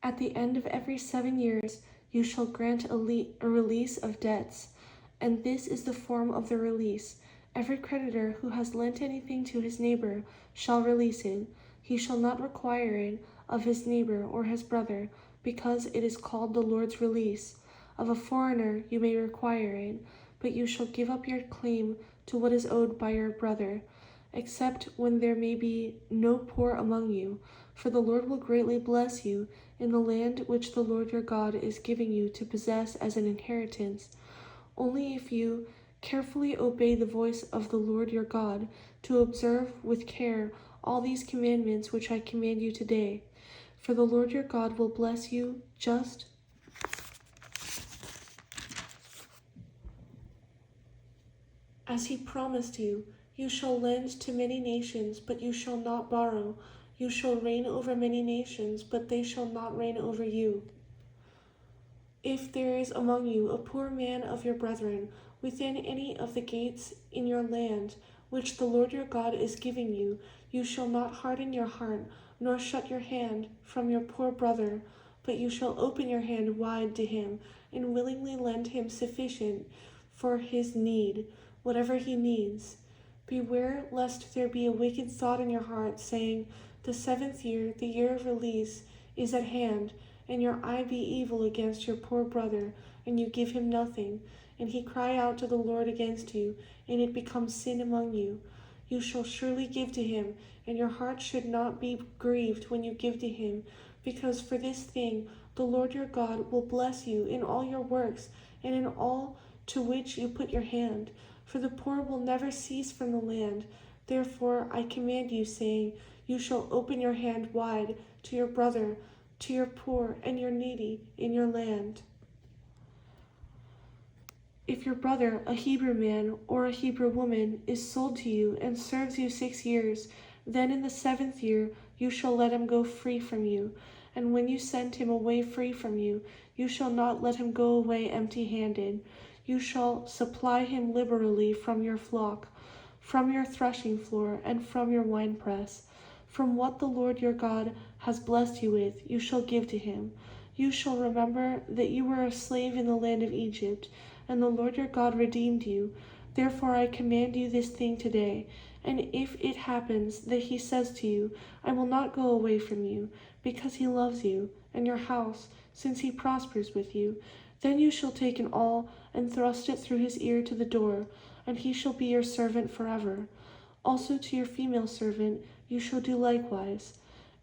At the end of every 7 years, you shall grant a release of debts, and this is the form of the release. Every creditor who has lent anything to his neighbor shall release it. He shall not require it of his neighbor or his brother, because it is called the Lord's release. Of a foreigner you may require it, but you shall give up your claim to what is owed by your brother, except when there may be no poor among you, for the Lord will greatly bless you in the land which the Lord your God is giving you to possess as an inheritance. Only if you carefully obey the voice of the Lord your God, to observe with care all these commandments which I command you today. For the Lord your God will bless you just as he promised you. You shall lend to many nations, but you shall not borrow. You shall reign over many nations, but they shall not reign over you. If there is among you a poor man of your brethren, within any of the gates in your land, which the Lord your God is giving you, you shall not harden your heart, nor shut your hand from your poor brother, but you shall open your hand wide to him, and willingly lend him sufficient for his need, whatever he needs. Beware lest there be a wicked thought in your heart, saying, the 7th year, the year of release, is at hand, and your eye be evil against your poor brother, and you give him nothing, and he cry out to the Lord against you, and it becomes sin among you. You shall surely give to him, and your heart should not be grieved when you give to him, because for this thing the Lord your God will bless you in all your works, and in all to which you put your hand. For the poor will never cease from the land. Therefore I command you, saying, you shall open your hand wide to your brother, to your poor and your needy in your land. If your brother, a Hebrew man or a Hebrew woman, is sold to you and serves you 6 years, then in the 7th year you shall let him go free from you. And when you send him away free from you, you shall not let him go away empty-handed. You shall supply him liberally from your flock, from your threshing floor, and from your winepress. From what the Lord your God has blessed you with, you shall give to him. You shall remember that you were a slave in the land of Egypt, and the Lord your God redeemed you. Therefore I command you this thing today. And if it happens that he says to you, I will not go away from you, because he loves you, and your house, since he prospers with you, then you shall take an awl and thrust it through his ear to the door, and he shall be your servant forever. Also to your female servant you shall do likewise.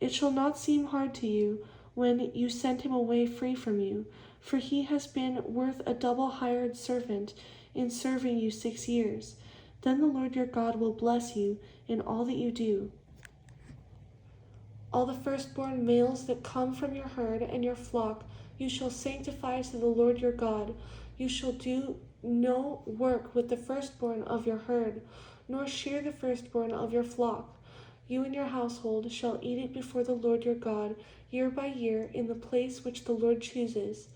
It shall not seem hard to you when you send him away free from you, for he has been worth a double hired servant in serving you 6 years. Then the Lord your God will bless you in all that you do. All the firstborn males that come from your herd and your flock you shall sanctify to the Lord your God. You shall do no work with the firstborn of your herd, nor shear the firstborn of your flock. You and your household shall eat it before the Lord your God, year by year, in the place which the Lord chooses.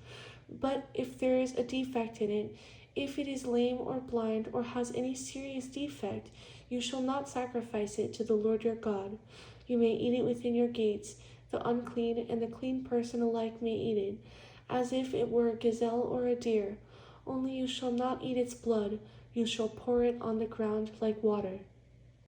But if there is a defect in it, if it is lame or blind or has any serious defect, you shall not sacrifice it to the Lord your God. You may eat it within your gates. The unclean and the clean person alike may eat it, as if it were a gazelle or a deer. Only you shall not eat its blood. You shall pour it on the ground like water.